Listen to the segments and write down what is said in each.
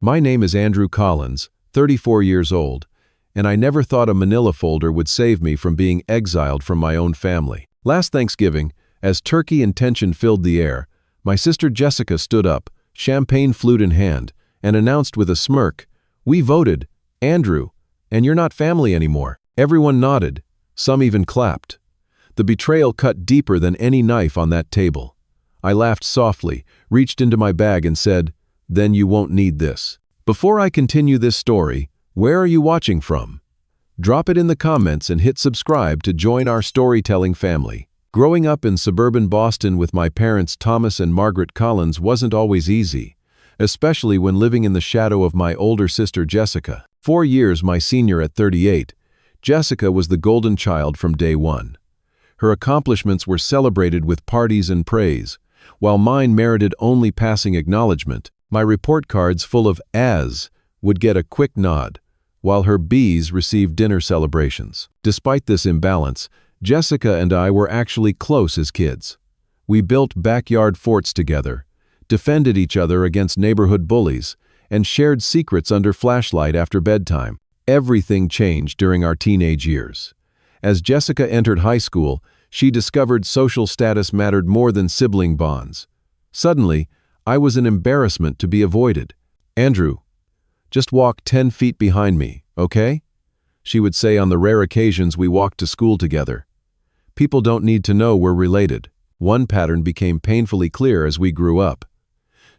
My name is Andrew Collins, 34 years old, and I never thought a manila folder would save me from being exiled from my own family. Last Thanksgiving, as turkey and tension filled the air, my sister Jessica stood up, champagne flute in hand, and announced with a smirk, "We voted, Andrew, and you're not family anymore." Everyone nodded, some even clapped. The betrayal cut deeper than any knife on that table. I laughed softly, reached into my bag and said, "Then you won't need this." Before I continue this story, where are you watching from? Drop it in the comments and hit subscribe to join our storytelling family. Growing up in suburban Boston with my parents Thomas and Margaret Collins wasn't always easy, especially when living in the shadow of my older sister Jessica. 4 years my senior at 38, Jessica was the golden child from day one. Her accomplishments were celebrated with parties and praise, while mine merited only passing acknowledgement. My report cards full of A's would get a quick nod, while her B's received dinner celebrations. Despite this imbalance, Jessica and I were actually close as kids. We built backyard forts together, defended each other against neighborhood bullies, and shared secrets under flashlight after bedtime. Everything changed during our teenage years. As Jessica entered high school, she discovered social status mattered more than sibling bonds. Suddenly, I was an embarrassment to be avoided. "Andrew, just walk 10 feet behind me, okay?" she would say on the rare occasions we walked to school together. People don't need to know we're related. One pattern became painfully clear as we grew up.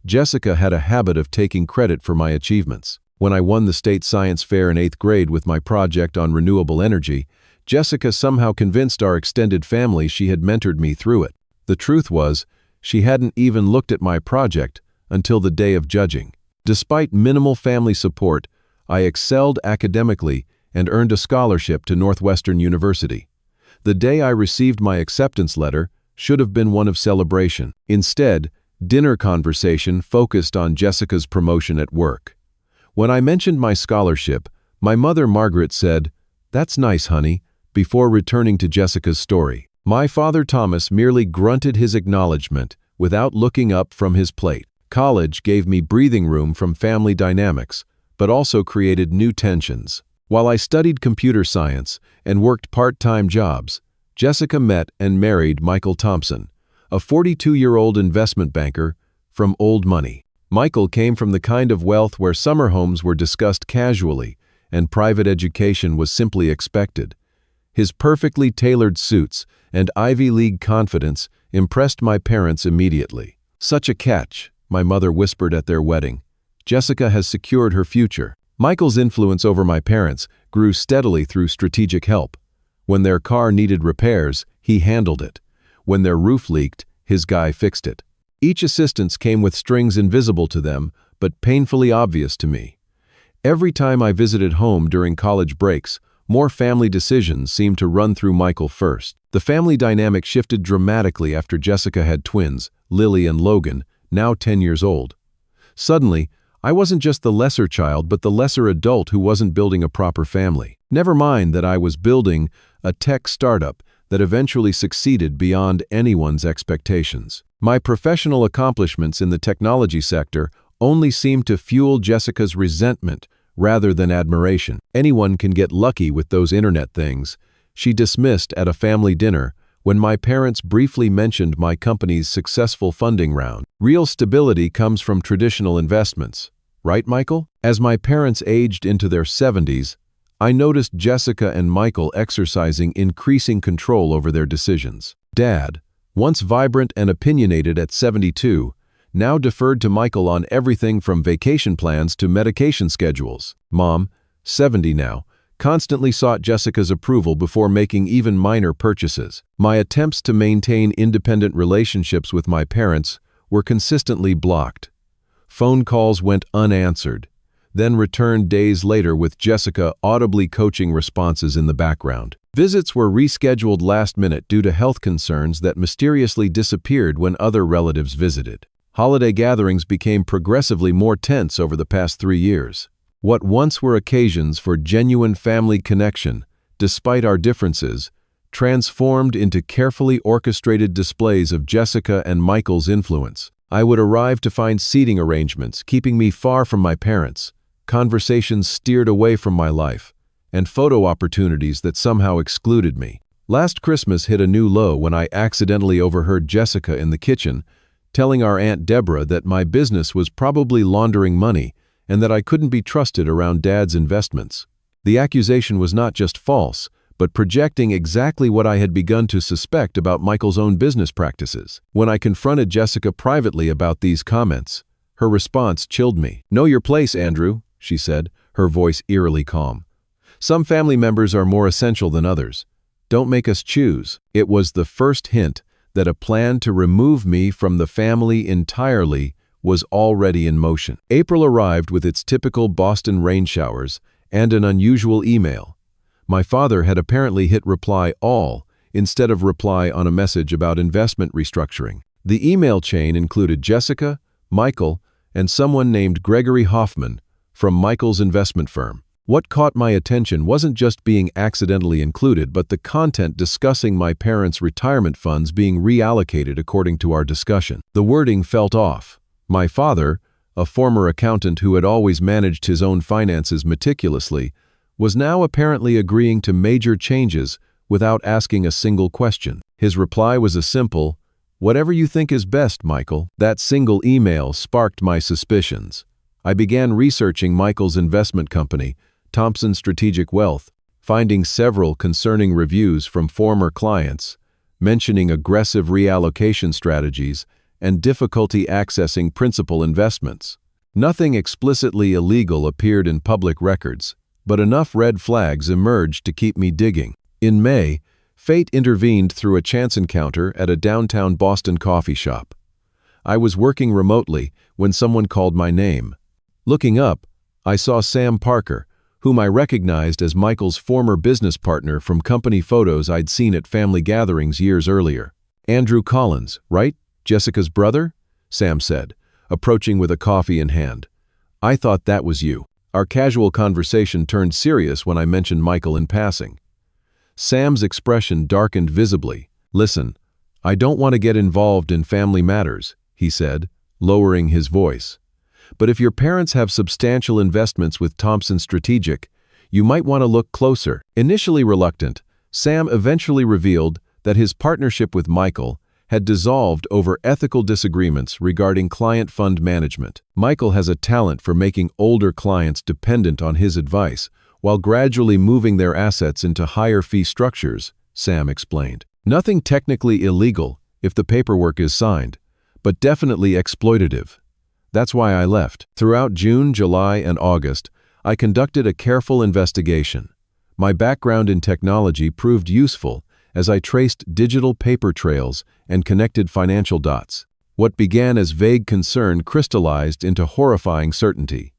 Jessica had a habit of taking credit for my achievements. When I won the state science fair in 8th grade with my project on renewable energy, Jessica somehow convinced our extended family she had mentored me through it. The truth was, she hadn't even looked at my project until the day of judging. Despite minimal family support, I excelled academically and earned a scholarship to Northwestern University. The day I received my acceptance letter should have been one of celebration. Instead, dinner conversation focused on Jessica's promotion at work. When I mentioned my scholarship, my mother Margaret said, "That's nice, honey," before returning to Jessica's story. My father Thomas merely grunted his acknowledgement without looking up from his plate. College gave me breathing room from family dynamics, but also created new tensions. While I studied computer science and worked part-time jobs, Jessica met and married Michael Thompson, a 42-year-old investment banker from old money. Michael came from the kind of wealth where summer homes were discussed casually and private education was simply expected. His perfectly tailored suits and Ivy League confidence impressed my parents immediately. "Such a catch," my mother whispered at their wedding. "Jessica has secured her future." Michael's influence over my parents grew steadily through strategic help. When their car needed repairs, he handled it. When their roof leaked, his guy fixed it. Each assistance came with strings invisible to them, but painfully obvious to me. Every time I visited home during college breaks, more family decisions seemed to run through Michael first. The family dynamic shifted dramatically after Jessica had twins, Lily and Logan, now 10 years old. Suddenly, I wasn't just the lesser child, but the lesser adult who wasn't building a proper family. Never mind that I was building a tech startup that eventually succeeded beyond anyone's expectations. My professional accomplishments in the technology sector only seemed to fuel Jessica's resentment rather than admiration. "Anyone can get lucky with those internet things," she dismissed at a family dinner when my parents briefly mentioned my company's successful funding round. "Real stability comes from traditional investments, right, Michael?" As my parents aged into their 70s, I noticed Jessica and Michael exercising increasing control over their decisions. Dad, once vibrant and opinionated at 72, now deferred to Michael on everything from vacation plans to medication schedules. Mom, 70 now, constantly sought Jessica's approval before making even minor purchases. My attempts to maintain independent relationships with my parents were consistently blocked. Phone calls went unanswered, then returned days later with Jessica audibly coaching responses in the background. Visits were rescheduled last minute due to health concerns that mysteriously disappeared when other relatives visited. Holiday gatherings became progressively more tense over the past 3 years. What once were occasions for genuine family connection, despite our differences, transformed into carefully orchestrated displays of Jessica and Michael's influence. I would arrive to find seating arrangements, keeping me far from my parents, conversations steered away from my life, and photo opportunities that somehow excluded me. Last Christmas hit a new low when I accidentally overheard Jessica in the kitchen telling our Aunt Deborah that my business was probably laundering money and that I couldn't be trusted around Dad's investments. The accusation was not just false, but projecting exactly what I had begun to suspect about Michael's own business practices. When I confronted Jessica privately about these comments, her response chilled me. "Know your place, Andrew," she said, her voice eerily calm. "Some family members are more essential than others. Don't make us choose." It was the first hint that a plan to remove me from the family entirely was already in motion. April arrived with its typical Boston rain showers and an unusual email. My father had apparently hit reply all instead of reply on a message about investment restructuring. The email chain included Jessica, Michael, and someone named Gregory Hoffman from Michael's investment firm. What caught my attention wasn't just being accidentally included, but the content discussing my parents' retirement funds being reallocated according to our discussion. The wording felt off. My father, a former accountant who had always managed his own finances meticulously, was now apparently agreeing to major changes without asking a single question. His reply was a simple, "Whatever you think is best, Michael." That single email sparked my suspicions. I began researching Michael's investment company, Thompson Strategic Wealth, finding several concerning reviews from former clients, mentioning aggressive reallocation strategies and difficulty accessing principal investments. Nothing explicitly illegal appeared in public records, but enough red flags emerged to keep me digging. In May, fate intervened through a chance encounter at a downtown Boston coffee shop. I was working remotely when someone called my name. Looking up, I saw Sam Parker, whom I recognized as Michael's former business partner from company photos I'd seen at family gatherings years earlier. "Andrew Collins, right? Jessica's brother?" Sam said, approaching with a coffee in hand. "I thought that was you." Our casual conversation turned serious when I mentioned Michael in passing. Sam's expression darkened visibly. "Listen, I don't want to get involved in family matters," he said, lowering his voice. "But if your parents have substantial investments with Thompson Strategic, you might want to look closer." Initially reluctant, Sam eventually revealed that his partnership with Michael had dissolved over ethical disagreements regarding client fund management. Michael has a talent for making older clients dependent on his advice, while gradually moving their assets into higher fee structures, Sam explained. "Nothing technically illegal if the paperwork is signed, but definitely exploitative. That's why I left." Throughout June, July, and August, I conducted a careful investigation. My background in technology proved useful as I traced digital paper trails and connected financial dots. What began as vague concern crystallized into horrifying certainty.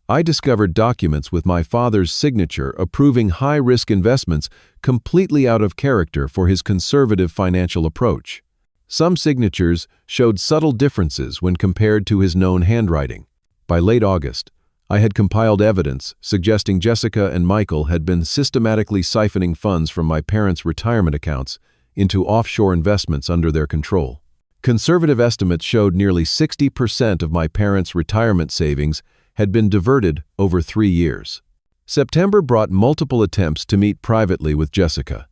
I discovered documents with my father's signature approving high-risk investments completely out of character for his conservative financial approach. Some signatures showed subtle differences when compared to his known handwriting. By late August, I had compiled evidence suggesting Jessica and Michael had been systematically siphoning funds from my parents' retirement accounts into offshore investments under their control. Conservative estimates showed nearly 60% of my parents' retirement savings had been diverted over 3 years. September brought multiple attempts to meet privately with Jessica.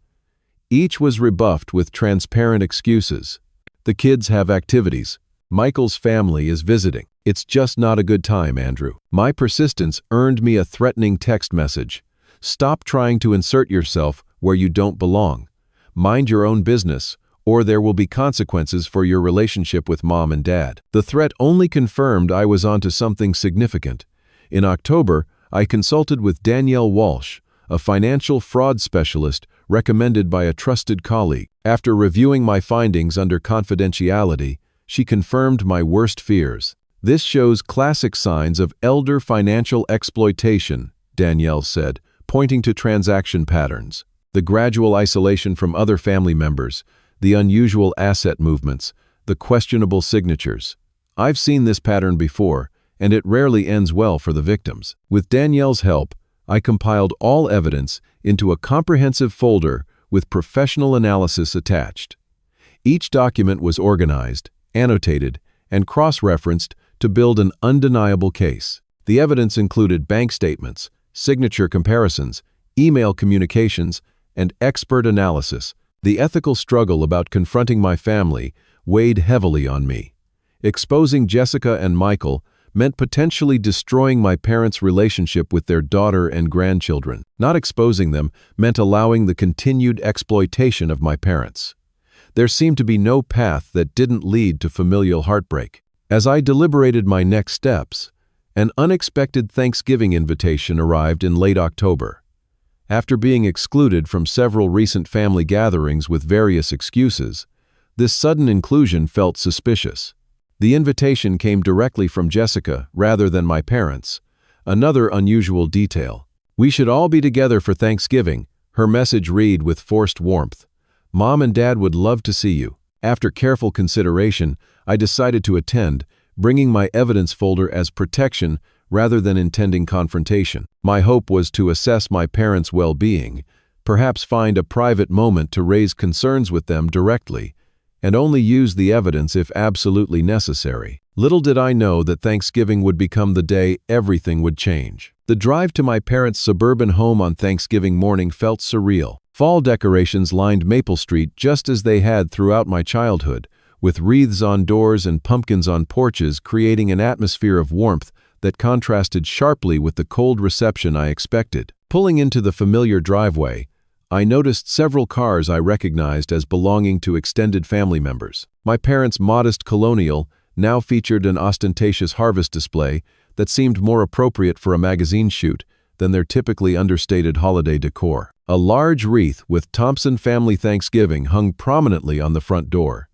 Each was rebuffed with transparent excuses. "The kids have activities. Michael's family is visiting. It's just not a good time, Andrew." My persistence earned me a threatening text message. "Stop trying to insert yourself where you don't belong. Mind your own business, or there will be consequences for your relationship with Mom and Dad." The threat only confirmed I was onto something significant. In October, I consulted with Danielle Walsh, a financial fraud specialist recommended by a trusted colleague. After reviewing my findings under confidentiality, she confirmed my worst fears. "This shows classic signs of elder financial exploitation," Danielle said, pointing to transaction patterns. The gradual isolation from other family members, the unusual asset movements, the questionable signatures. "I've seen this pattern before, and it rarely ends well for the victims." With Danielle's help, I compiled all evidence into a comprehensive folder with professional analysis attached. Each document was organized, annotated, and cross-referenced to build an undeniable case. The evidence included bank statements, signature comparisons, email communications, and expert analysis. The ethical struggle about confronting my family weighed heavily on me. Exposing Jessica and Michael meant potentially destroying my parents' relationship with their daughter and grandchildren. Not exposing them meant allowing the continued exploitation of my parents. There seemed to be no path that didn't lead to familial heartbreak. As I deliberated my next steps, an unexpected Thanksgiving invitation arrived in late October. After being excluded from several recent family gatherings with various excuses, this sudden inclusion felt suspicious. The invitation came directly from Jessica rather than my parents. Another unusual detail. "We should all be together for Thanksgiving," her message read with forced warmth. "Mom and Dad would love to see you." After careful consideration, I decided to attend, bringing my evidence folder as protection rather than intending confrontation. My hope was to assess my parents' well-being, perhaps find a private moment to raise concerns with them directly, and only use the evidence if absolutely necessary. Little did I know that Thanksgiving would become the day everything would change. The drive to my parents' suburban home on Thanksgiving morning felt surreal. Fall decorations lined Maple Street just as they had throughout my childhood, with wreaths on doors and pumpkins on porches creating an atmosphere of warmth that contrasted sharply with the cold reception I expected. Pulling into the familiar driveway, I noticed several cars I recognized as belonging to extended family members. My parents' modest colonial now featured an ostentatious harvest display that seemed more appropriate for a magazine shoot than their typically understated holiday decor. A large wreath with Thompson Family Thanksgiving hung prominently on the front door,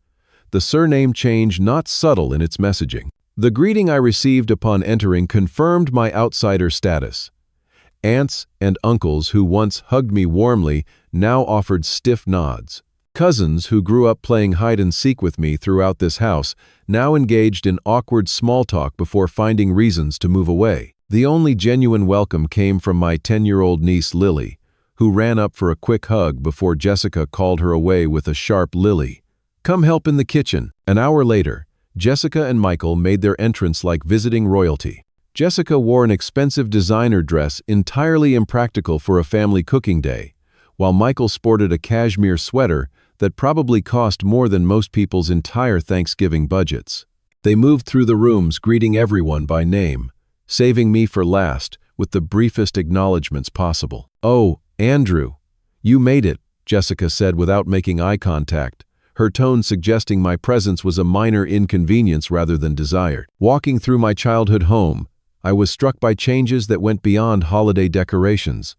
the surname change not subtle in its messaging. The greeting I received upon entering confirmed my outsider status. Aunts and uncles who once hugged me warmly now offered stiff nods. Cousins who grew up playing hide-and-seek with me throughout this house now engaged in awkward small talk before finding reasons to move away. The only genuine welcome came from my 10-year-old niece Lily, who ran up for a quick hug before Jessica called her away with a sharp "Lily, come help in the kitchen." An hour later, Jessica and Michael made their entrance like visiting royalty. Jessica wore an expensive designer dress entirely impractical for a family cooking day, while Michael sported a cashmere sweater that probably cost more than most people's entire Thanksgiving budgets. They moved through the rooms greeting everyone by name, saving me for last with the briefest acknowledgments possible. "Oh, Andrew, you made it," Jessica said without making eye contact, her tone suggesting my presence was a minor inconvenience rather than desired. Walking through my childhood home, I was struck by changes that went beyond holiday decorations.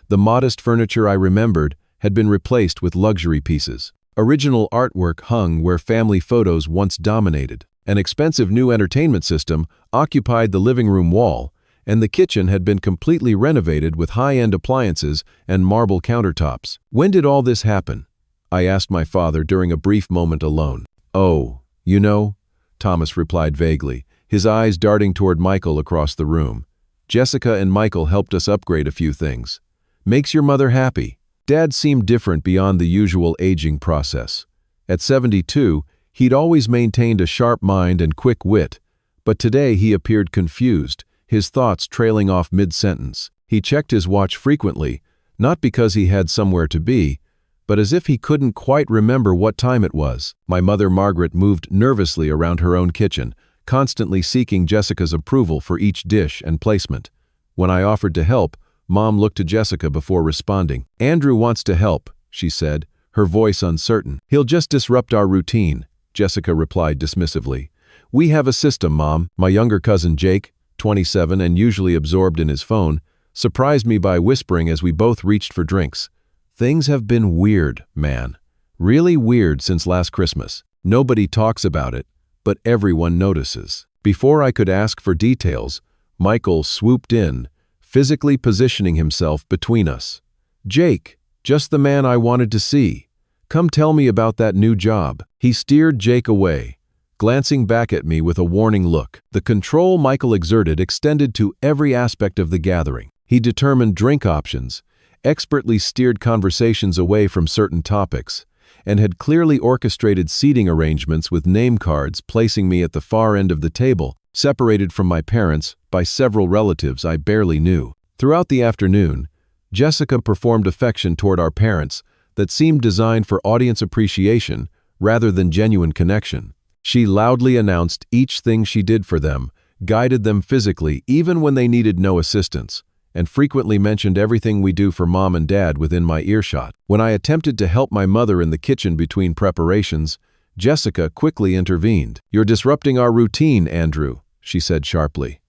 The modest furniture I remembered had been replaced with luxury pieces. Original artwork hung where family photos once dominated. An expensive new entertainment system occupied the living room wall, and the kitchen had been completely renovated with high-end appliances and marble countertops. "When did all this happen?" I asked my father during a brief moment alone. "Oh, you know," Thomas replied vaguely, his eyes darting toward Michael across the room. "Jessica and Michael helped us upgrade a few things. Makes your mother happy." Dad seemed different beyond the usual aging process. At 72, he'd always maintained a sharp mind and quick wit, but today he appeared confused, his thoughts trailing off mid-sentence. He checked his watch frequently, not because he had somewhere to be, but as if he couldn't quite remember what time it was. My mother Margaret moved nervously around her own kitchen, constantly seeking Jessica's approval for each dish and placement. When I offered to help, Mom looked to Jessica before responding. "Andrew wants to help," she said, her voice uncertain. "He'll just disrupt our routine," Jessica replied dismissively. "We have a system, Mom." My younger cousin Jake, 27 and usually absorbed in his phone, surprised me by whispering as we both reached for drinks. "Things have been weird, man. Really weird since last Christmas. Nobody talks about it, but everyone notices." Before I could ask for details, Michael swooped in, physically positioning himself between us. "Jake, just the man I wanted to see. Come tell me about that new job." He steered Jake away, glancing back at me with a warning look. The control Michael exerted extended to every aspect of the gathering. He determined drink options, expertly steered conversations away from certain topics, and had clearly orchestrated seating arrangements with name cards placing me at the far end of the table, separated from my parents by several relatives I barely knew. Throughout the afternoon, Jessica performed affection toward our parents that seemed designed for audience appreciation rather than genuine connection. She loudly announced each thing she did for them, guided them physically even when they needed no assistance, and frequently mentioned everything we do for Mom and Dad within my earshot. When I attempted to help my mother in the kitchen between preparations, Jessica quickly intervened. "You're disrupting our routine, Andrew," she said sharply.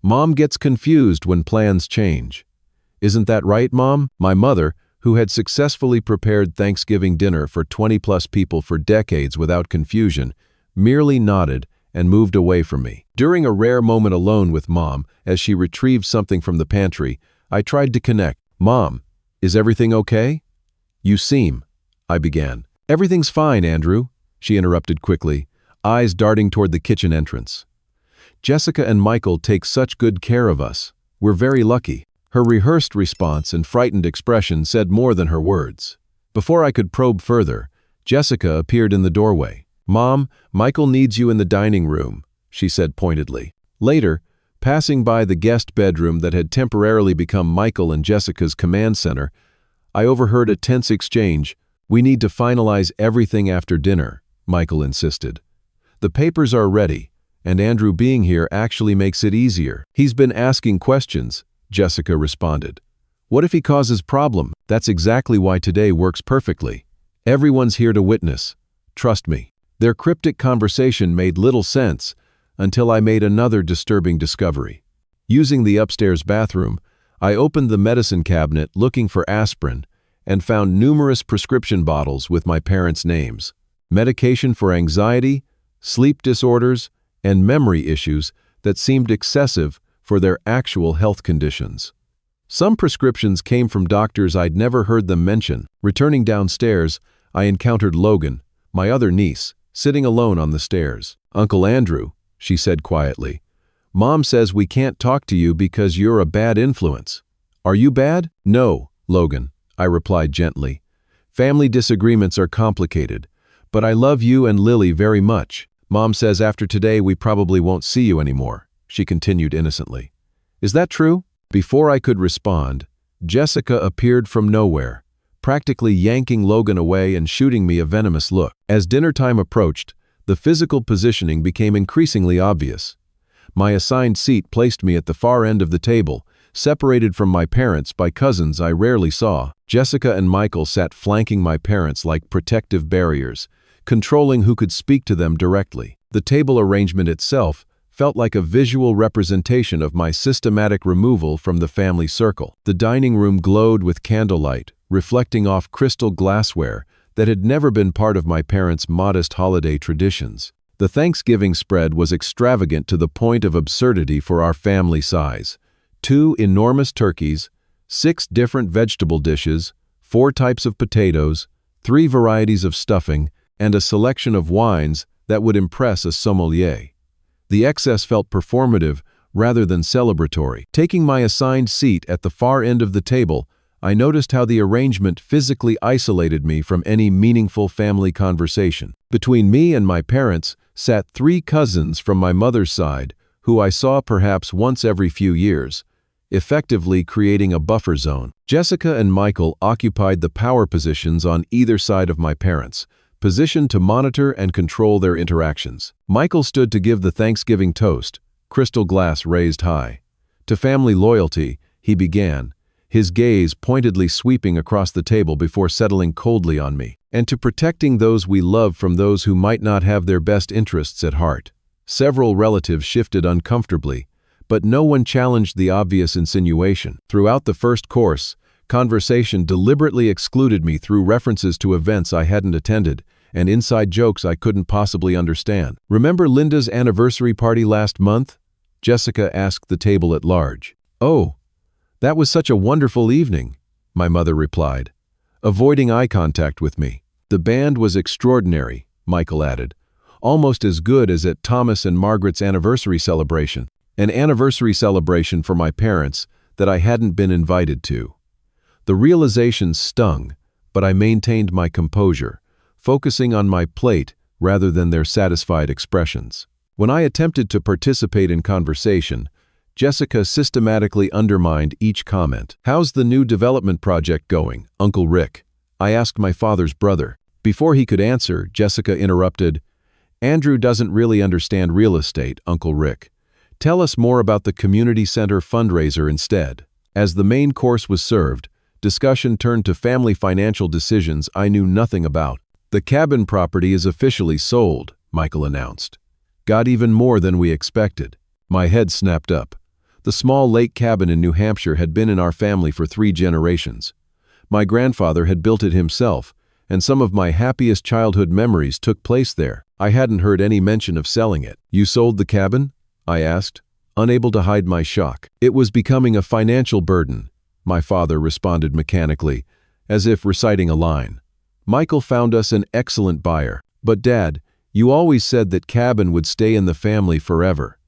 "Mom gets confused when plans change." "Isn't that right, Mom?" My mother, who had successfully prepared Thanksgiving dinner for 20-plus people for decades without confusion, merely nodded and moved away from me. During a rare moment alone with Mom, as she retrieved something from the pantry, I tried to connect. "Mom, is everything okay?" "You seem," I began. "Everything's fine, Andrew," she interrupted quickly, eyes darting toward the kitchen entrance. "Jessica and Michael take such good care of us. We're very lucky." Her rehearsed response and frightened expression said more than her words. Before I could probe further, Jessica appeared in the doorway. "Mom, Michael needs you in the dining room," she said pointedly. Later, passing by the guest bedroom that had temporarily become Michael and Jessica's command center, I overheard a tense exchange. "We need to finalize everything after dinner," Michael insisted. "The papers are ready, and Andrew being here actually makes it easier." "He's been asking questions," Jessica responded. "What if he causes problem?" "That's exactly why today works perfectly. Everyone's here to witness. Trust me." Their cryptic conversation made little sense until I made another disturbing discovery. Using the upstairs bathroom, I opened the medicine cabinet looking for aspirin and found numerous prescription bottles with my parents' names. Medication for anxiety, sleep disorders, and memory issues that seemed excessive for their actual health conditions. Some prescriptions came from doctors I'd never heard them mention. Returning downstairs, I encountered Logan, my other niece, sitting alone on the stairs. "Uncle Andrew," she said quietly, "Mom says we can't talk to you because you're a bad influence." "Are you bad?" "No, Logan," I replied gently. "Family disagreements are complicated, but I love you and Lily very much. Mom says after today we probably won't see you anymore," she continued innocently. "Is that true?" Before I could respond, Jessica appeared from nowhere, practically yanking Logan away and shooting me a venomous look. As dinner time approached, the physical positioning became increasingly obvious. My assigned seat placed me at the far end of the table, separated from my parents by cousins I rarely saw. Jessica and Michael sat flanking my parents like protective barriers, controlling who could speak to them directly. The table arrangement itself felt like a visual representation of my systematic removal from the family circle. The dining room glowed with candlelight, reflecting off crystal glassware that had never been part of my parents' modest holiday traditions. The Thanksgiving spread was extravagant to the point of absurdity for our family size. 2 enormous turkeys, 6 different vegetable dishes, 4 types of potatoes, 3 varieties of stuffing, and a selection of wines that would impress a sommelier. The excess felt performative rather than celebratory. Taking my assigned seat at the far end of the table, I noticed how the arrangement physically isolated me from any meaningful family conversation. Between me and my parents sat 3 cousins from my mother's side, who I saw perhaps once every few years, effectively creating a buffer zone. Jessica and Michael occupied the power positions on either side of my parents, positioned to monitor and control their interactions. Michael stood to give the Thanksgiving toast, crystal glass raised high. "To family loyalty," he began, his gaze pointedly sweeping across the table before settling coldly on me, "and to protecting those we love from those who might not have their best interests at heart." Several relatives shifted uncomfortably, but no one challenged the obvious insinuation. Throughout the first course, conversation deliberately excluded me through references to events I hadn't attended and inside jokes I couldn't possibly understand. "Remember Linda's anniversary party last month?" Jessica asked the table at large. "Oh, that was such a wonderful evening," my mother replied, avoiding eye contact with me. "The band was extraordinary," Michael added, "almost as good as at Thomas and Margaret's anniversary celebration." An anniversary celebration for my parents that I hadn't been invited to. The realization stung, but I maintained my composure, focusing on my plate rather than their satisfied expressions. When I attempted to participate in conversation, Jessica systematically undermined each comment. "How's the new development project going, Uncle Rick?" I asked my father's brother. Before he could answer, Jessica interrupted, "Andrew doesn't really understand real estate, Uncle Rick. Tell us more about the community center fundraiser instead." As the main course was served, discussion turned to family financial decisions I knew nothing about. "The cabin property is officially sold," Michael announced. "Got even more than we expected." My head snapped up. The small lake cabin in New Hampshire had been in our family for 3 generations. My grandfather had built it himself, and some of my happiest childhood memories took place there. I hadn't heard any mention of selling it. "You sold the cabin?" I asked, unable to hide my shock. "It was becoming a financial burden," my father responded mechanically, as if reciting a line. "Michael found us an excellent buyer." "But Dad, you always said that cabin would stay in the family forever.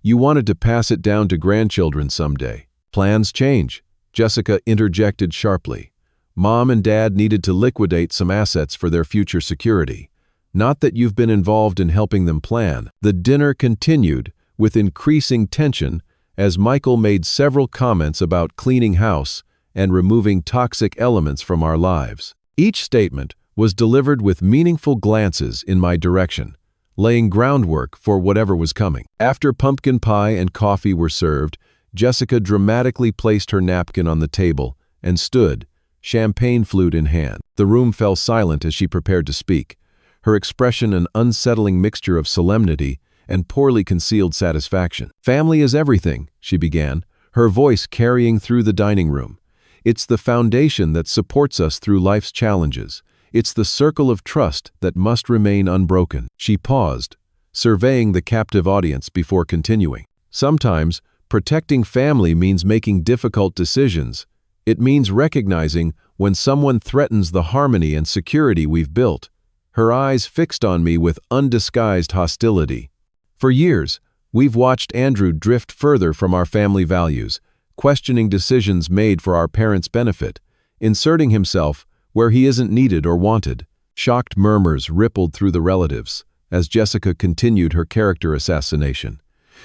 You wanted to pass it down to grandchildren someday." "Plans change," Jessica interjected sharply. "Mom and Dad needed to liquidate some assets for their future security. Not that you've been involved in helping them plan." The dinner continued, with increasing tension, as Michael made several comments about cleaning house and removing toxic elements from our lives. Each statement was delivered with meaningful glances in my direction, laying groundwork for whatever was coming. After pumpkin pie and coffee were served, Jessica dramatically placed her napkin on the table and stood, champagne flute in hand. The room fell silent as she prepared to speak, her expression an unsettling mixture of solemnity and poorly concealed satisfaction. "Family is everything," she began, her voice carrying through the dining room. "It's the foundation that supports us through life's challenges. It's the circle of trust that must remain unbroken." She paused, surveying the captive audience before continuing. "Sometimes, protecting family means making difficult decisions. It means recognizing when someone threatens the harmony and security we've built." Her eyes fixed on me with undisguised hostility. "For years, we've watched Andrew drift further from our family values, questioning decisions made for our parents' benefit, inserting himself where he isn't needed or wanted." Shocked murmurs rippled through the relatives as Jessica continued her character assassination.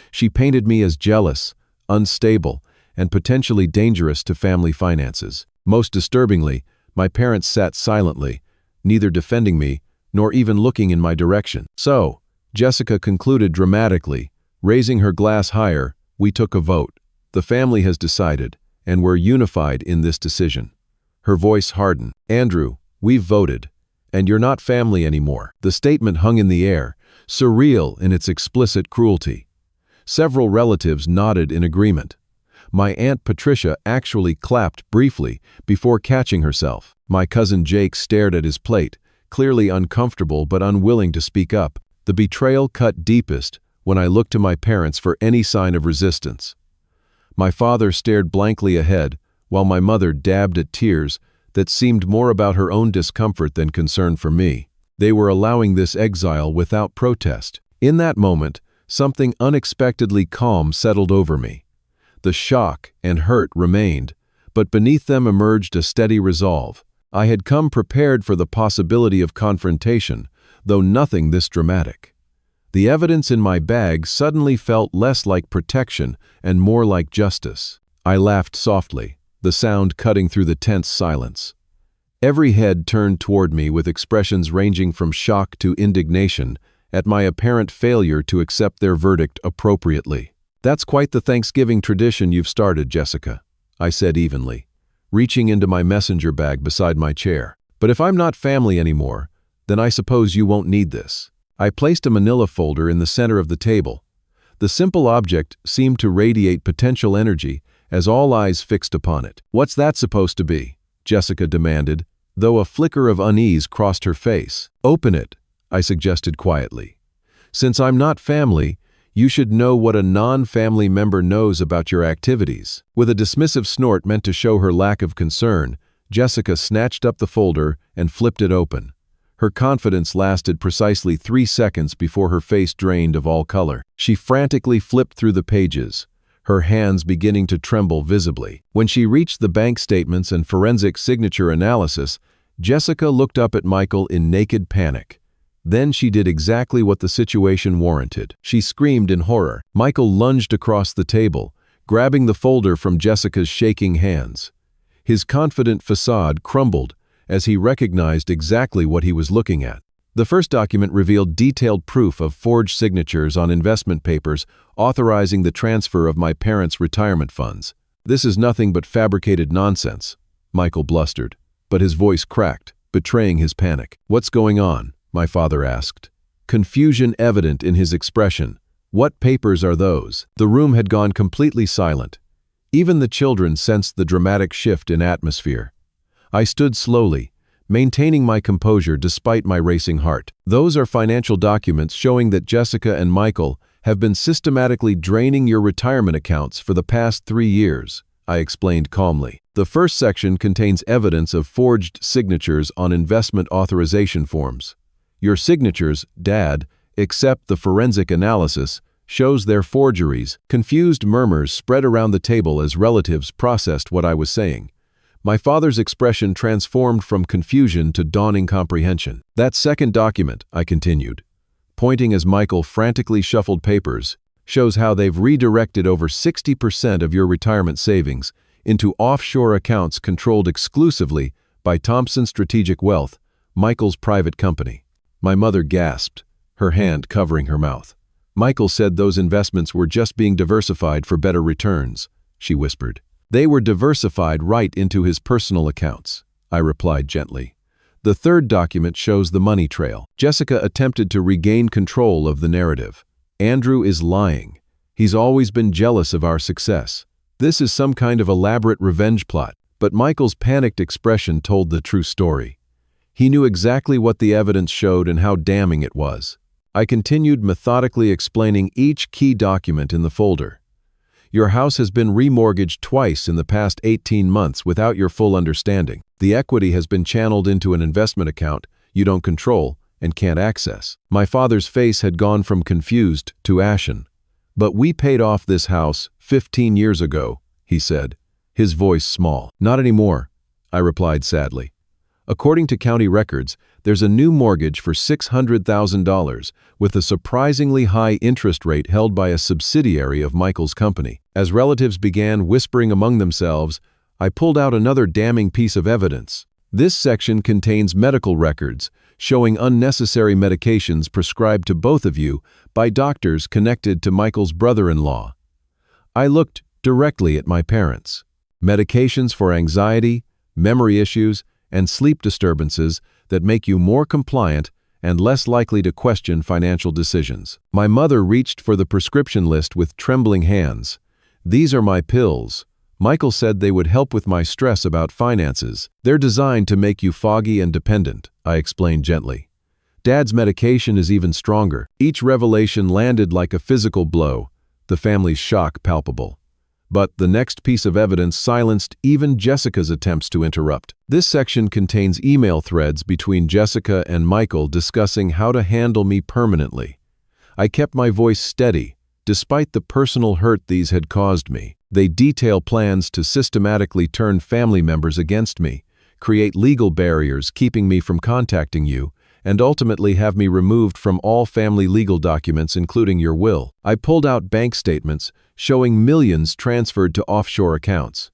She painted me as jealous, unstable, and potentially dangerous to family finances. Most disturbingly, my parents sat silently, neither defending me nor even looking in my direction. "So," Jessica concluded dramatically, raising her glass higher, "we took a vote. The family has decided, and we're unified in this decision." Her voice hardened. "Andrew, we've voted, and you're not family anymore." The statement hung in the air, surreal in its explicit cruelty. Several relatives nodded in agreement. My Aunt Patricia actually clapped briefly before catching herself. My cousin Jake stared at his plate, clearly uncomfortable but unwilling to speak up. The betrayal cut deepest when I looked to my parents for any sign of resistance. My father stared blankly ahead, while my mother dabbed at tears that seemed more about her own discomfort than concern for me. They were allowing this exile without protest. In that moment, something unexpectedly calm settled over me. The shock and hurt remained, but beneath them emerged a steady resolve. I had come prepared for the possibility of confrontation, though nothing this dramatic. The evidence in my bag suddenly felt less like protection and more like justice. I laughed softly, the sound cutting through the tense silence. Every head turned toward me with expressions ranging from shock to indignation at my apparent failure to accept their verdict appropriately. "That's quite the Thanksgiving tradition you've started, Jessica," I said evenly, reaching into my messenger bag beside my chair. "But if I'm not family anymore, then I suppose you won't need this." I placed a manila folder in the center of the table. The simple object seemed to radiate potential energy as all eyes fixed upon it. "What's that supposed to be?" Jessica demanded, though a flicker of unease crossed her face. "Open it," I suggested quietly. "Since I'm not family, you should know what a non-family member knows about your activities." With a dismissive snort meant to show her lack of concern, Jessica snatched up the folder and flipped it open. Her confidence lasted precisely 3 seconds before her face drained of all color. She frantically flipped through the pages, her hands beginning to tremble visibly. When she reached the bank statements and forensic signature analysis, Jessica looked up at Michael in naked panic. Then she did exactly what the situation warranted. She screamed in horror. Michael lunged across the table, grabbing the folder from Jessica's shaking hands. His confident facade crumbled as he recognized exactly what he was looking at. The first document revealed detailed proof of forged signatures on investment papers authorizing the transfer of my parents' retirement funds. "This is nothing but fabricated nonsense," Michael blustered, but his voice cracked, betraying his panic. "What's going on?" my father asked. Confusion evident in his expression. "What papers are those?" The room had gone completely silent. Even the children sensed the dramatic shift in atmosphere. I stood slowly, maintaining my composure despite my racing heart. "Those are financial documents showing that Jessica and Michael have been systematically draining your retirement accounts for the past 3 years, I explained calmly. The first section contains evidence of forged signatures on investment authorization forms. Your signatures, Dad, except the forensic analysis, shows their forgeries. Confused murmurs spread around the table as relatives processed what I was saying. My father's expression transformed from confusion to dawning comprehension. "That second document," I continued, pointing as Michael frantically shuffled papers, "shows how they've redirected over 60% of your retirement savings into offshore accounts controlled exclusively by Thompson Strategic Wealth, Michael's private company." My mother gasped, her hand covering her mouth. "Michael said those investments were just being diversified for better returns," she whispered. "They were diversified right into his personal accounts," I replied gently. The third document shows the money trail. Jessica attempted to regain control of the narrative. "Andrew is lying. He's always been jealous of our success. This is some kind of elaborate revenge plot." But Michael's panicked expression told the true story. He knew exactly what the evidence showed and how damning it was. I continued methodically explaining each key document in the folder. "Your house has been remortgaged twice in the past 18 months without your full understanding. The equity has been channeled into an investment account you don't control and can't access." My father's face had gone from confused to ashen. "But we paid off this house 15 years ago," he said, his voice small. "Not anymore," I replied sadly. "According to county records, there's a new mortgage for $600,000 with a surprisingly high interest rate held by a subsidiary of Michael's company." As relatives began whispering among themselves, I pulled out another damning piece of evidence. This section contains medical records showing unnecessary medications prescribed to both of you by doctors connected to Michael's brother-in-law. I looked directly at my parents. Medications for anxiety, memory issues, and sleep disturbances that make you more compliant and less likely to question financial decisions. My mother reached for the prescription list with trembling hands. "These are my pills. Michael said they would help with my stress about finances. They're designed to make you foggy and dependent," I explained gently. "Dad's medication is even stronger." Each revelation landed like a physical blow, the family's shock palpable. But the next piece of evidence silenced even Jessica's attempts to interrupt. This section contains email threads between Jessica and Michael discussing how to handle me permanently. I kept my voice steady, despite the personal hurt these had caused me. They detail plans to systematically turn family members against me, create legal barriers keeping me from contacting you, and ultimately have me removed from all family legal documents including your will. I pulled out bank statements showing millions transferred to offshore accounts.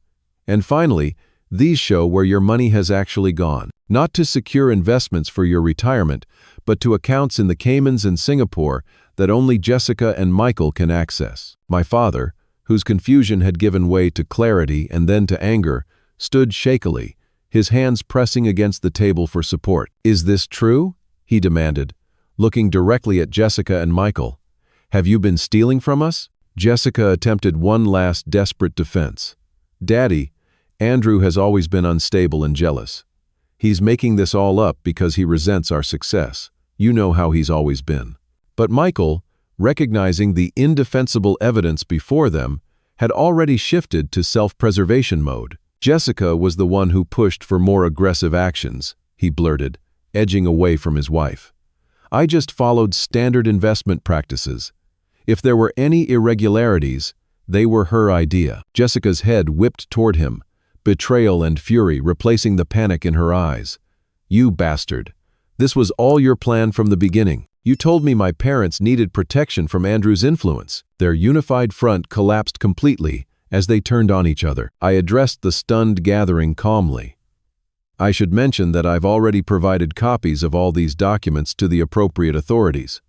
And finally, these show where your money has actually gone, not to secure investments for your retirement, but to accounts in the Caymans and Singapore that only Jessica and Michael can access. My father, whose confusion had given way to clarity and then to anger, stood shakily, his hands pressing against the table for support. "Is this true?" he demanded, looking directly at Jessica and Michael. "Have you been stealing from us?" Jessica attempted one last desperate defense. "Daddy, Andrew has always been unstable and jealous. He's making this all up because he resents our success. You know how he's always been." But Michael, recognizing the indefensible evidence before them, had already shifted to self-preservation mode. "Jessica was the one who pushed for more aggressive actions," he blurted, edging away from his wife. "I just followed standard investment practices. If there were any irregularities, they were her idea." Jessica's head whipped toward him, betrayal and fury replacing the panic in her eyes. "You bastard. This was all your plan from the beginning. You told me my parents needed protection from Andrew's influence." Their unified front collapsed completely as they turned on each other. I addressed the stunned gathering calmly. "I should mention that I've already provided copies of all these documents to the appropriate authorities.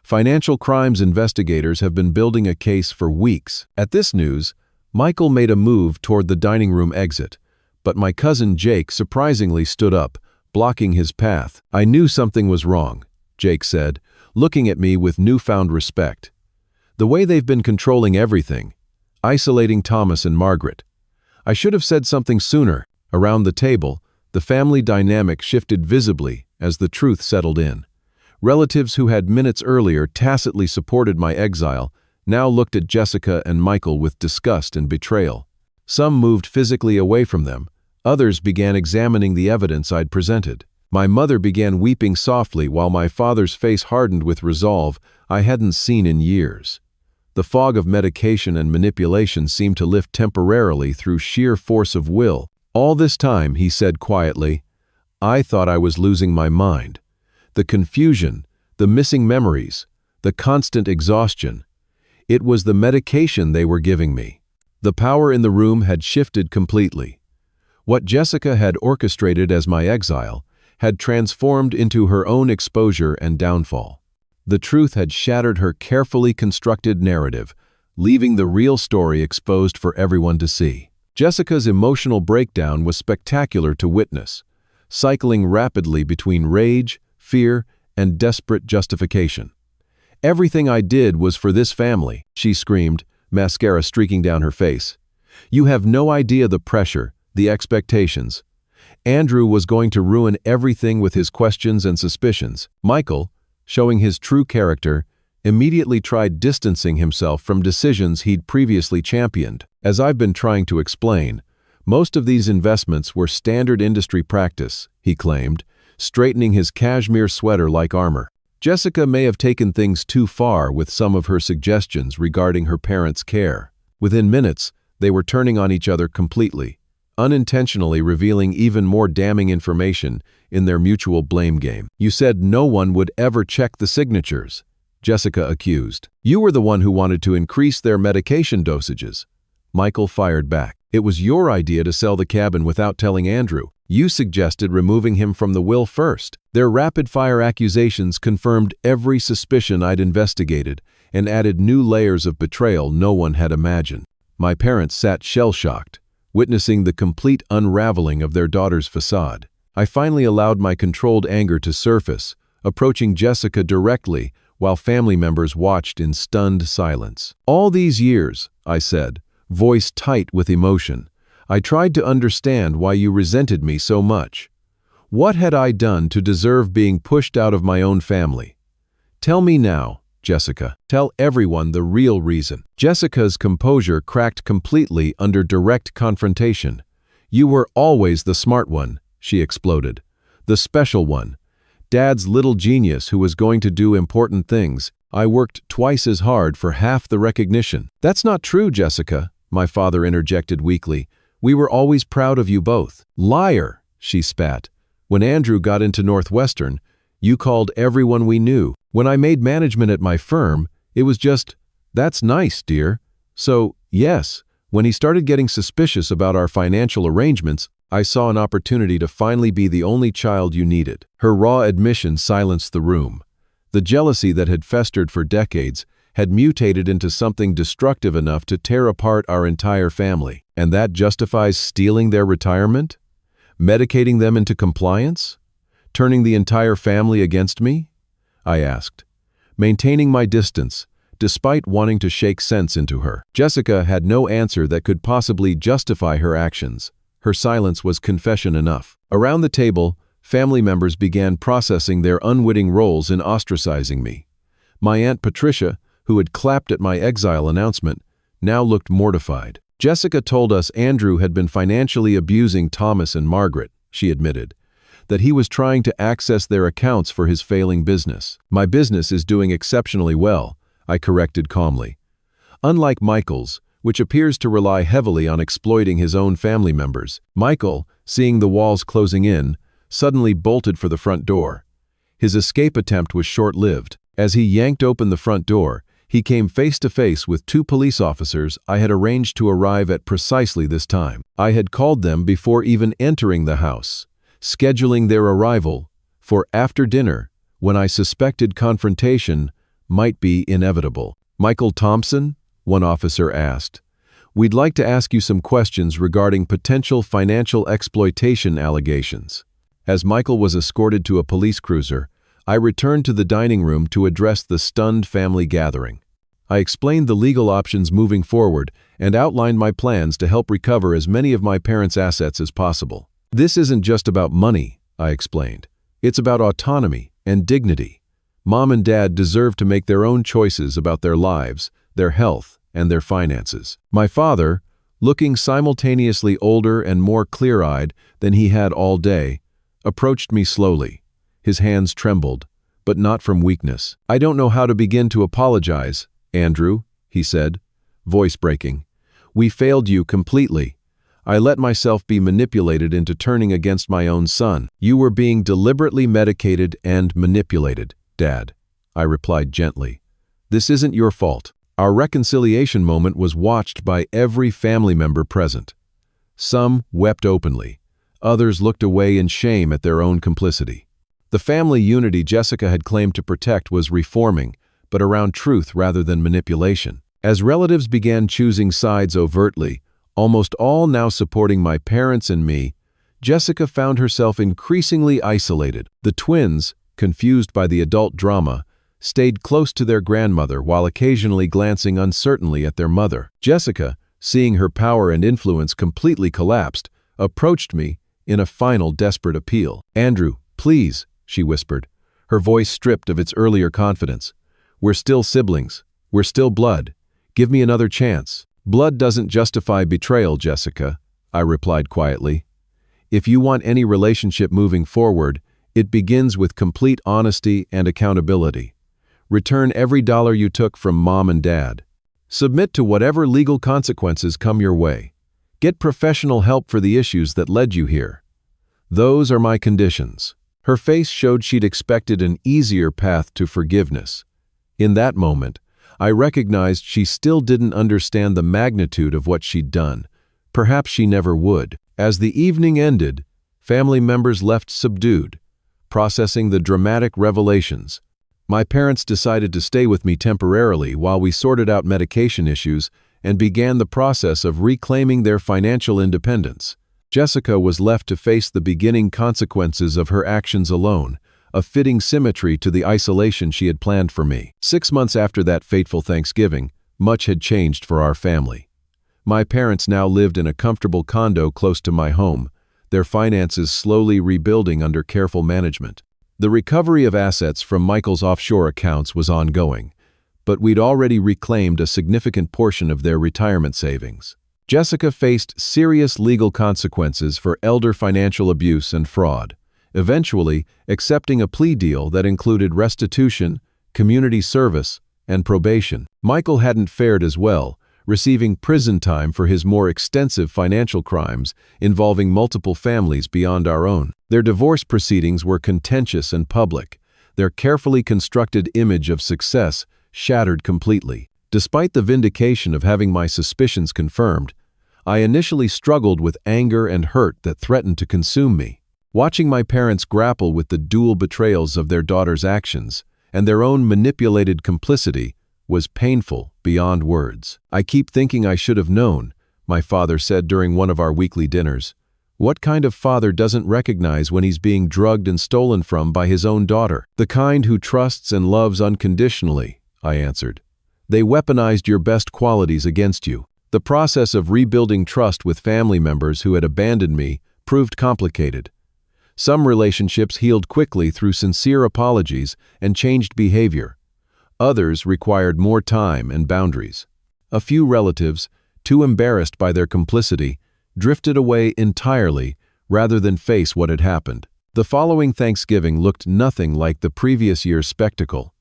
Financial crimes investigators have been building a case for weeks." At this news, Michael made a move toward the dining room exit, but my cousin Jake surprisingly stood up, blocking his path. "I knew something was wrong," Jake said, looking at me with newfound respect. "The way they've been controlling everything, isolating Thomas and Margaret. I should have said something sooner." Around the table, the family dynamic shifted visibly as the truth settled in. Relatives who had minutes earlier tacitly supported my exile now looked at Jessica and Michael with disgust and betrayal. Some moved physically away from them. Others began examining the evidence I'd presented. My mother began weeping softly while my father's face hardened with resolve I hadn't seen in years. The fog of medication and manipulation seemed to lift temporarily through sheer force of will. "All this time," he said quietly, "I thought I was losing my mind. The confusion, the missing memories, the constant exhaustion. It was the medication they were giving me." The power in the room had shifted completely. What Jessica had orchestrated as my exile had transformed into her own exposure and downfall. The truth had shattered her carefully constructed narrative, leaving the real story exposed for everyone to see. Jessica's emotional breakdown was spectacular to witness, cycling rapidly between rage, fear, and desperate justification. "Everything I did was for this family," she screamed, mascara streaking down her face. "You have no idea the pressure, the expectations. Andrew was going to ruin everything with his questions and suspicions." Michael, showing his true character, immediately tried distancing himself from decisions he'd previously championed. "As I've been trying to explain, most of these investments were standard industry practice," he claimed, straightening his cashmere sweater like armor. Jessica may have taken things too far with some of her suggestions regarding her parents' care. Within minutes, they were turning on each other completely, unintentionally revealing even more damning information in their mutual blame game. "You said no one would ever check the signatures," Jessica accused. "You were the one who wanted to increase their medication dosages." Michael fired back. "It was your idea to sell the cabin without telling Andrew. You suggested removing him from the will first." Their rapid-fire accusations confirmed every suspicion I'd investigated and added new layers of betrayal no one had imagined. My parents sat shell-shocked, witnessing the complete unraveling of their daughter's facade. I finally allowed my controlled anger to surface, approaching Jessica directly while family members watched in stunned silence. "All these years," I said, voice tight with emotion, "I tried to understand why you resented me so much. What had I done to deserve being pushed out of my own family? Tell me now, Jessica. Tell everyone the real reason." Jessica's composure cracked completely under direct confrontation. "You were always the smart one," she exploded. "The special one. Dad's little genius who was going to do important things. I worked twice as hard for half the recognition." "That's not true, Jessica," my father interjected weakly. "We were always proud of you both." "Liar," she spat. "When Andrew got into Northwestern, you called everyone we knew. When I made management at my firm, it was just, 'That's nice, dear.' So, yes, when he started getting suspicious about our financial arrangements, I saw an opportunity to finally be the only child you needed." Her raw admission silenced the room. The jealousy that had festered for decades had mutated into something destructive enough to tear apart our entire family. "And that justifies stealing their retirement? Medicating them into compliance? Turning the entire family against me?" I asked, maintaining my distance, despite wanting to shake sense into her. Jessica had no answer that could possibly justify her actions. Her silence was confession enough. Around the table, family members began processing their unwitting roles in ostracizing me. My Aunt Patricia, who had clapped at my exile announcement, now looked mortified. "Jessica told us Andrew had been financially abusing Thomas and Margaret," she admitted, "that he was trying to access their accounts for his failing business." "My business is doing exceptionally well," I corrected calmly. "Unlike Michael's, which appears to rely heavily on exploiting his own family members." Michael, seeing the walls closing in, suddenly bolted for the front door. His escape attempt was short-lived. As he yanked open the front door, he came face to face with two police officers I had arranged to arrive at precisely this time. I had called them before even entering the house, scheduling their arrival for after dinner, when I suspected confrontation might be inevitable. "Michael Thompson?" one officer asked. "We'd like to ask you some questions regarding potential financial exploitation allegations." As Michael was escorted to a police cruiser, I returned to the dining room to address the stunned family gathering. I explained the legal options moving forward and outlined my plans to help recover as many of my parents' assets as possible. "This isn't just about money," I explained. "It's about autonomy and dignity. Mom and Dad deserve to make their own choices about their lives, their health, and their finances." My father, looking simultaneously older and more clear-eyed than he had all day, approached me slowly. His hands trembled, but not from weakness. "I don't know how to begin to apologize, Andrew," he said, voice breaking. "We failed you completely. I let myself be manipulated into turning against my own son." "You were being deliberately medicated and manipulated, Dad," I replied gently. "This isn't your fault." Our reconciliation moment was watched by every family member present. Some wept openly. Others looked away in shame at their own complicity. The family unity Jessica had claimed to protect was reforming, but around truth rather than manipulation. As relatives began choosing sides overtly, almost all now supporting my parents and me, Jessica found herself increasingly isolated. The twins, confused by the adult drama, stayed close to their grandmother while occasionally glancing uncertainly at their mother. Jessica, seeing her power and influence completely collapsed, approached me in a final desperate appeal. "Andrew, please," she whispered, her voice stripped of its earlier confidence. "We're still siblings. We're still blood. Give me another chance." "Blood doesn't justify betrayal, Jessica," I replied quietly. "If you want any relationship moving forward, it begins with complete honesty and accountability. Return every dollar you took from Mom and Dad. Submit to whatever legal consequences come your way. Get professional help for the issues that led you here. Those are my conditions." Her face showed she'd expected an easier path to forgiveness. In that moment, I recognized she still didn't understand the magnitude of what she'd done. Perhaps she never would. As the evening ended, family members left subdued, processing the dramatic revelations. My parents decided to stay with me temporarily while we sorted out medication issues and began the process of reclaiming their financial independence. Jessica was left to face the beginning consequences of her actions alone, a fitting symmetry to the isolation she had planned for me. 6 months after that fateful Thanksgiving, much had changed for our family. My parents now lived in a comfortable condo close to my home, their finances slowly rebuilding under careful management. The recovery of assets from Michael's offshore accounts was ongoing, but we'd already reclaimed a significant portion of their retirement savings. Jessica faced serious legal consequences for elder financial abuse and fraud, eventually accepting a plea deal that included restitution, community service, and probation. Michael hadn't fared as well, receiving prison time for his more extensive financial crimes involving multiple families beyond our own. Their divorce proceedings were contentious and public, their carefully constructed image of success shattered completely. Despite the vindication of having my suspicions confirmed, I initially struggled with anger and hurt that threatened to consume me. Watching my parents grapple with the dual betrayals of their daughter's actions and their own manipulated complicity was painful beyond words. "I keep thinking I should have known," my father said during one of our weekly dinners. "What kind of father doesn't recognize when he's being drugged and stolen from by his own daughter?" "The kind who trusts and loves unconditionally," I answered. "They weaponized your best qualities against you." The process of rebuilding trust with family members who had abandoned me proved complicated. Some relationships healed quickly through sincere apologies and changed behavior. Others required more time and boundaries. A few relatives, too embarrassed by their complicity, drifted away entirely rather than face what had happened. The following Thanksgiving looked nothing like the previous year's spectacle.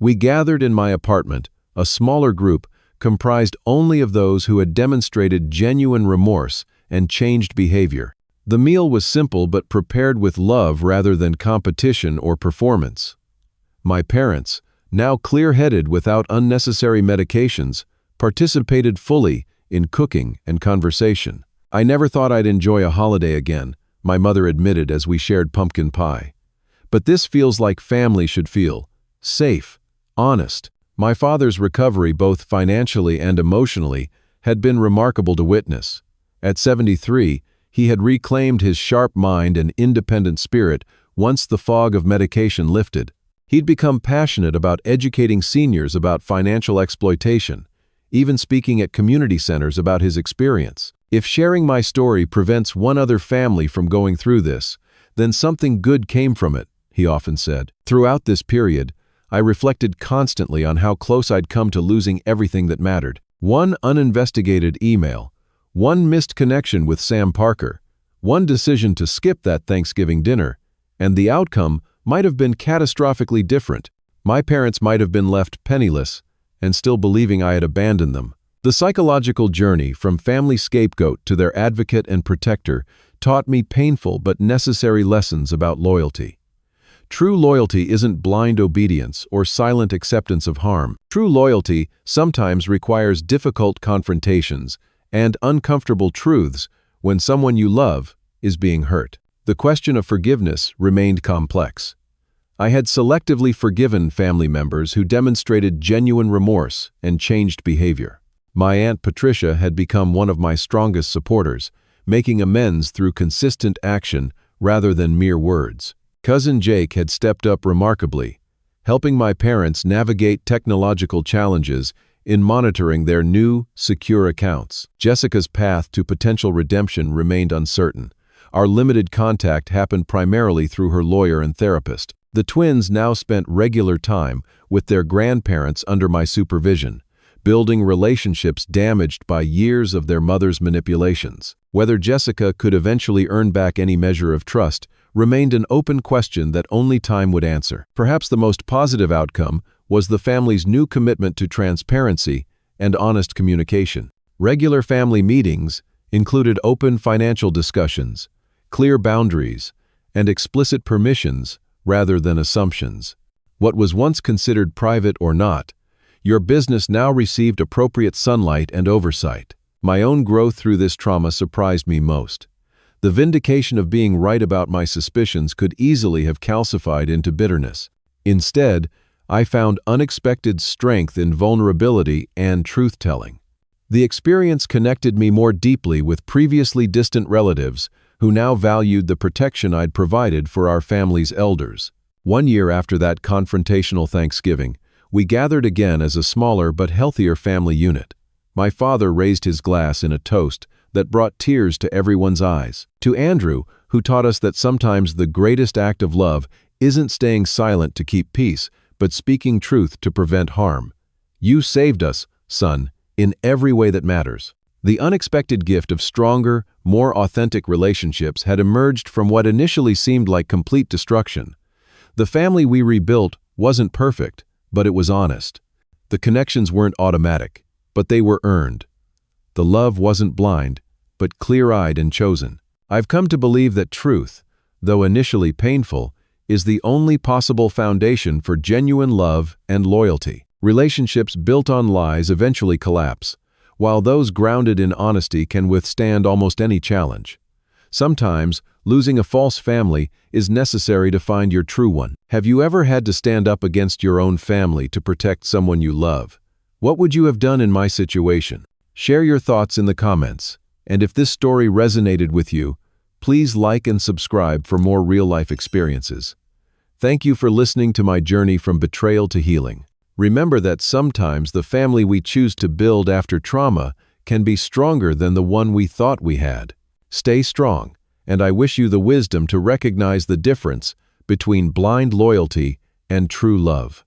We gathered in my apartment, a smaller group comprised only of those who had demonstrated genuine remorse and changed behavior. The meal was simple but prepared with love rather than competition or performance. My parents, now clear-headed without unnecessary medications, participated fully in cooking and conversation. "I never thought I'd enjoy a holiday again," my mother admitted as we shared pumpkin pie. "But this feels like family should feel. Safe, honest." My father's recovery, both financially and emotionally, had been remarkable to witness. At 73, he had reclaimed his sharp mind and independent spirit once the fog of medication lifted. He'd become passionate about educating seniors about financial exploitation, even speaking at community centers about his experience. "If sharing my story prevents one other family from going through this, then something good came from it," he often said. Throughout this period, I reflected constantly on how close I'd come to losing everything that mattered. One uninvestigated email, one missed connection with Sam Parker, one decision to skip that Thanksgiving dinner, and the outcome might have been catastrophically different. My parents might have been left penniless and still believing I had abandoned them. The psychological journey from family scapegoat to their advocate and protector taught me painful but necessary lessons about loyalty. True loyalty isn't blind obedience or silent acceptance of harm. True loyalty sometimes requires difficult confrontations and uncomfortable truths when someone you love is being hurt. The question of forgiveness remained complex. I had selectively forgiven family members who demonstrated genuine remorse and changed behavior. My Aunt Patricia had become one of my strongest supporters, making amends through consistent action rather than mere words. Cousin Jake had stepped up remarkably, helping my parents navigate technological challenges in monitoring their new, secure accounts. Jessica's path to potential redemption remained uncertain. Our limited contact happened primarily through her lawyer and therapist. The twins now spent regular time with their grandparents under my supervision, building relationships damaged by years of their mother's manipulations. Whether Jessica could eventually earn back any measure of trust remained an open question that only time would answer. Perhaps the most positive outcome was the family's new commitment to transparency and honest communication. Regular family meetings included open financial discussions, clear boundaries, and explicit permissions rather than assumptions. What was once considered private or not, your business now received appropriate sunlight and oversight. My own growth through this trauma surprised me most. The vindication of being right about my suspicions could easily have calcified into bitterness. Instead, I found unexpected strength in vulnerability and truth-telling. The experience connected me more deeply with previously distant relatives who now valued the protection I'd provided for our family's elders. 1 year after that confrontational Thanksgiving, we gathered again as a smaller but healthier family unit. My father raised his glass in a toast that brought tears to everyone's eyes. To Andrew, who taught us that sometimes the greatest act of love isn't staying silent to keep peace, but speaking truth to prevent harm. "You saved us, son, in every way that matters." The unexpected gift of stronger, more authentic relationships had emerged from what initially seemed like complete destruction. The family we rebuilt wasn't perfect, but it was honest. The connections weren't automatic, but they were earned. The love wasn't blind, but clear-eyed and chosen. I've come to believe that truth, though initially painful, is the only possible foundation for genuine love and loyalty. Relationships built on lies eventually collapse, while those grounded in honesty can withstand almost any challenge. Sometimes, losing a false family is necessary to find your true one. Have you ever had to stand up against your own family to protect someone you love? What would you have done in my situation? Share your thoughts in the comments, and if this story resonated with you, please like and subscribe for more real-life experiences. Thank you for listening to my journey from betrayal to healing. Remember that sometimes the family we choose to build after trauma can be stronger than the one we thought we had. Stay strong, and I wish you the wisdom to recognize the difference between blind loyalty and true love.